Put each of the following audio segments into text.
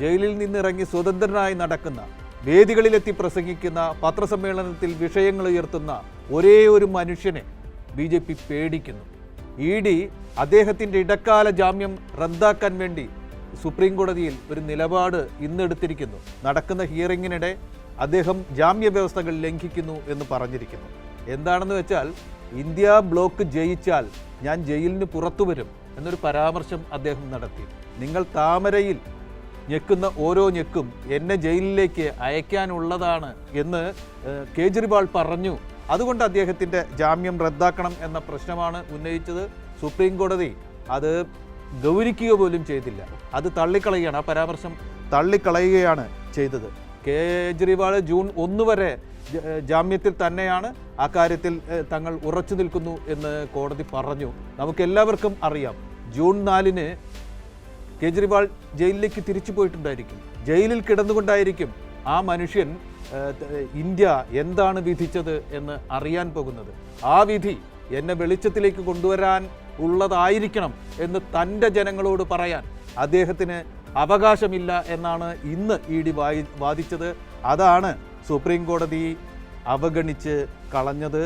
ജയിലിൽ നിന്നിറങ്ങി സ്വതന്ത്രനായി നടക്കുന്ന, വേദികളിലെത്തി പ്രസംഗിക്കുന്ന, പത്രസമ്മേളനത്തിൽ വിഷയങ്ങൾ ഉയർത്തുന്ന ഒരേ ഒരു മനുഷ്യനെ BJP പേടിക്കുന്നു. ED അദ്ദേഹത്തിൻ്റെ ഇടക്കാല ജാമ്യം റദ്ദാക്കാൻ വേണ്ടി സുപ്രീം കോടതിയിൽ ഒരു നിലപാട് ഇന്നെടുത്തിരിക്കുന്നു. നടക്കുന്ന ഹിയറിങ്ങിനിടെ അദ്ദേഹം ജാമ്യ വ്യവസ്ഥകൾ ലംഘിക്കുന്നു എന്ന് പറഞ്ഞിരിക്കുന്നു. എന്താണെന്ന് വെച്ചാൽ, ഇന്ത്യ ബ്ലോക്ക് ജയിച്ചാൽ ഞാൻ ജയിലിന് പുറത്തു വരും എന്നൊരു പരാമർശം അദ്ദേഹം നടത്തി. നിങ്ങൾ താമരയിൽ ഞെക്കുന്ന ഓരോ ഞെക്കും എന്നെ ജയിലിലേക്ക് അയക്കാനുള്ളതാണ് എന്ന് കേജ്രിവാൾ പറഞ്ഞു. അതുകൊണ്ട് അദ്ദേഹത്തിൻ്റെ ജാമ്യം റദ്ദാക്കണം എന്ന പ്രശ്നമാണ് ഉന്നയിച്ചത്. സുപ്രീം കോടതി അത് ഗൗനിക്കുക പോലും ചെയ്തില്ല. അത് തള്ളിക്കളയുകയാണ്, ആ പരാമർശം തള്ളിക്കളയുകയാണ് ചെയ്തത്. കേജ്രിവാൾ ജൂൺ 1 വരെ ജാമ്യത്തിൽ തന്നെയാണ്. ആ കാര്യത്തിൽ തങ്ങൾ ഉറച്ചു നിൽക്കുന്നു എന്ന് കോടതി പറഞ്ഞു. നമുക്കെല്ലാവർക്കും അറിയാം, ജൂൺ 4 കേജ്രിവാൾ ജയിലിലേക്ക് തിരിച്ചു പോയിട്ടുണ്ടായിരിക്കും. ജയിലിൽ കിടന്നുകൊണ്ടായിരിക്കും ആ മനുഷ്യൻ ഇന്ത്യ എന്താണ് വിധിച്ചത് എന്ന് അറിയാൻ പോകുന്നത്. ആ വിധി എന്നെ വെളിച്ചത്തിലേക്ക് കൊണ്ടുവരാൻ ഉള്ളതായിരിക്കണം എന്ന് തൻ്റെ ജനങ്ങളോട് പറയാൻ അദ്ദേഹത്തിന് അവകാശമില്ല എന്നാണ് ഇന്ന് ED വാദിച്ചത്. അതാണ് സുപ്രീം കോടതി അവഗണിച്ച് കളഞ്ഞത്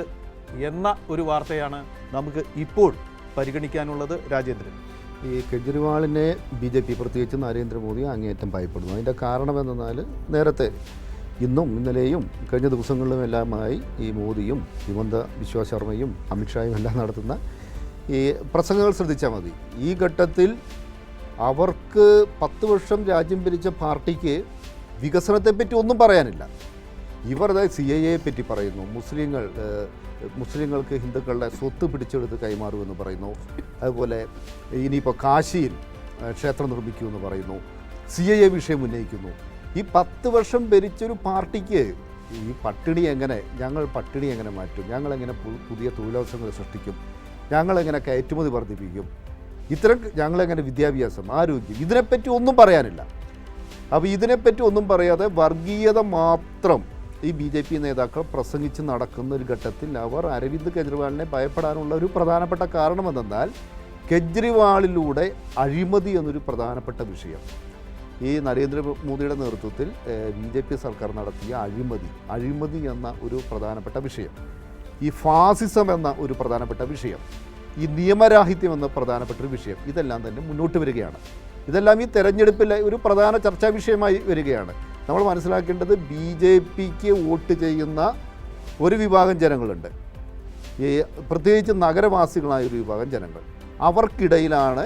എന്ന ഒരു വാർത്തയാണ് നമുക്ക് ഇപ്പോൾ പരിഗണിക്കാനുള്ളത്. രാജേന്ദ്രൻ, ഈ കേജ്രിവാളിനെ BJP പ്രത്യേകിച്ച് നരേന്ദ്രമോദി അങ്ങേയറ്റം ഭയപ്പെടുന്നു. അതിൻ്റെ കാരണമെന്നാൽ നേരത്തെ ഇന്നും ഇന്നലെയും കഴിഞ്ഞ ദിവസങ്ങളിലുമെല്ലാമായി ഈ മോദിയും ഹിമന്ത ബിശ്വ ശർമ്മയും അമിത്ഷായും എല്ലാം നടത്തുന്ന ഈ പ്രസംഗങ്ങൾ ശ്രദ്ധിച്ചാൽ മതി. ഈ ഘട്ടത്തിൽ അവർക്ക് 10 വർഷം രാജ്യം ഭരിച്ച പാർട്ടിക്ക് വികസനത്തെപ്പറ്റി ഒന്നും പറയാനില്ല. ഇവർ CAA പറ്റി പറയുന്നു, മുസ്ലിങ്ങൾക്ക് ഹിന്ദുക്കളുടെ സ്വത്ത് പിടിച്ചെടുത്ത് കൈമാറുമെന്ന് പറയുന്നു. അതുപോലെ ഇനിയിപ്പോൾ കാശിയിൽ ക്ഷേത്രം നിർമ്മിക്കുമെന്ന് പറയുന്നു. CAA വിഷയം ഉന്നയിക്കുന്നു. ഈ 10 വർഷം ഭരിച്ചൊരു പാർട്ടിക്ക് ഈ ഞങ്ങൾ പട്ടിണി എങ്ങനെ മാറ്റും, ഞങ്ങളെങ്ങനെ പുതിയ തൊഴിലവസരങ്ങൾ സൃഷ്ടിക്കും, ഞങ്ങളെങ്ങനെ കയറ്റുമതി വർദ്ധിപ്പിക്കും, ഞങ്ങളെങ്ങനെ വിദ്യാഭ്യാസം, ആരോഗ്യം, ഇതിനെപ്പറ്റി ഒന്നും പറയാനില്ല. അപ്പോൾ ഇതിനെപ്പറ്റി ഒന്നും പറയാതെ വർഗീയത മാത്രം ഈ BJP നേതാക്കൾ പ്രസംഗിച്ച് നടക്കുന്ന ഒരു ഘട്ടത്തിൽ അവർ അരവിന്ദ് കെജ്രിവാളിനെ ഭയപ്പെടാനുള്ള ഒരു പ്രധാനപ്പെട്ട കാരണം എന്തെന്നാൽ, കെജ്രിവാളിലൂടെ അഴിമതി എന്നൊരു പ്രധാനപ്പെട്ട വിഷയം, ഈ നരേന്ദ്രമോദിയുടെ നേതൃത്വത്തിൽ BJP സർക്കാർ നടത്തിയ അഴിമതി എന്ന ഒരു പ്രധാനപ്പെട്ട വിഷയം, ഈ ഫാസിസം എന്ന ഒരു പ്രധാനപ്പെട്ട വിഷയം, ഈ നിയമരാഹിത്യം എന്ന പ്രധാനപ്പെട്ട ഒരു വിഷയം, ഇതെല്ലാം തന്നെ മുന്നോട്ട് വരികയാണ്. ഇതെല്ലാം ഈ തെരഞ്ഞെടുപ്പിലെ ഒരു പ്രധാന ചർച്ചാ വിഷയമായി വരികയാണ്. നമ്മൾ മനസ്സിലാക്കേണ്ടത്, BJPക്ക് വോട്ട് ചെയ്യുന്ന ഒരു വിഭാഗം ജനങ്ങളുണ്ട്, ഈ പ്രത്യേകിച്ച് നഗരവാസികളായ ഒരു വിഭാഗം ജനങ്ങൾ. അവർക്കിടയിലാണ്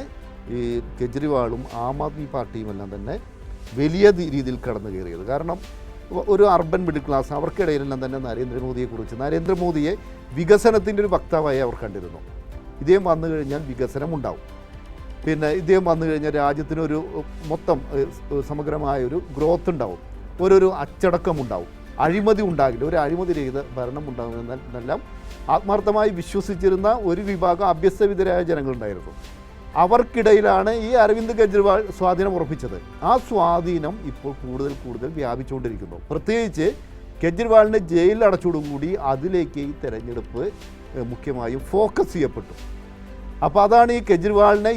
ഈ കെജ്രിവാളും ആം ആദ്മി പാർട്ടിയും എല്ലാം തന്നെ വലിയ രീതിയിൽ കടന്നു കയറിയത്. കാരണം ഒരു അർബൻ മിഡിൽ ക്ലാസ്, അവർക്കിടയിലെല്ലാം തന്നെ നരേന്ദ്രമോദിയെ വികസനത്തിൻ്റെ ഒരു വക്താവായി അവർ കണ്ടിരുന്നു. ഇദ്ദേഹം വന്നു കഴിഞ്ഞാൽ വികസനം ഉണ്ടാവും, പിന്നെ ഇദ്ദേഹം വന്നു കഴിഞ്ഞാൽ രാജ്യത്തിനൊരു മൊത്തം സമഗ്രമായൊരു ഗ്രോത്ത് ഉണ്ടാവും, ഒരു അച്ചടക്കമുണ്ടാവും, അഴിമതി ഉണ്ടാകില്ല, ഒരു അഴിമതി രഹിത ഭരണം ഉണ്ടാകുമെന്നെല്ലാം ആത്മാർത്ഥമായി വിശ്വസിച്ചിരുന്ന ഒരു വിഭാഗം അഭ്യസ്തവിധരായ ജനങ്ങളുണ്ടായിരുന്നു. അവർക്കിടയിലാണ് ഈ അരവിന്ദ് കെജ്രിവാൾ സ്വാധീനം ഉറപ്പിച്ചത്. ആ സ്വാധീനം ഇപ്പോൾ കൂടുതൽ വ്യാപിച്ചുകൊണ്ടിരിക്കുന്നു. പ്രത്യേകിച്ച് കെജ്രിവാളിനെ ജയിലിൽ അടച്ചോടുകൂടി അതിലേക്ക് ഈ തെരഞ്ഞെടുപ്പ് മുഖ്യമായും ഫോക്കസ് ചെയ്യപ്പെട്ടു. അപ്പോൾ അതാണ് ഈ കെജ്രിവാളിനെ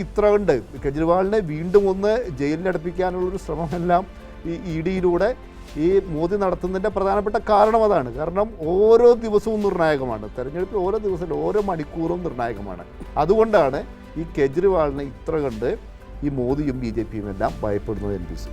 വീണ്ടും ഒന്ന് ജയിലിലടപ്പിക്കാനുള്ളൊരു ശ്രമമെല്ലാം ഈ EDയിലൂടെ ഈ മോദി നടത്തുന്നതിൻ്റെ പ്രധാനപ്പെട്ട കാരണം അതാണ്. കാരണം ഓരോ ദിവസവും നിർണായകമാണ്, തെരഞ്ഞെടുപ്പിൽ ഓരോ ദിവസവും ഓരോ മണിക്കൂറും നിർണായകമാണ്. അതുകൊണ്ടാണ് ഈ കെജ്രിവാളിനെ ഇത്ര കണ്ട് ഈ മോദിയും BJPയും എല്ലാം ഭയപ്പെടുന്നത് NBC.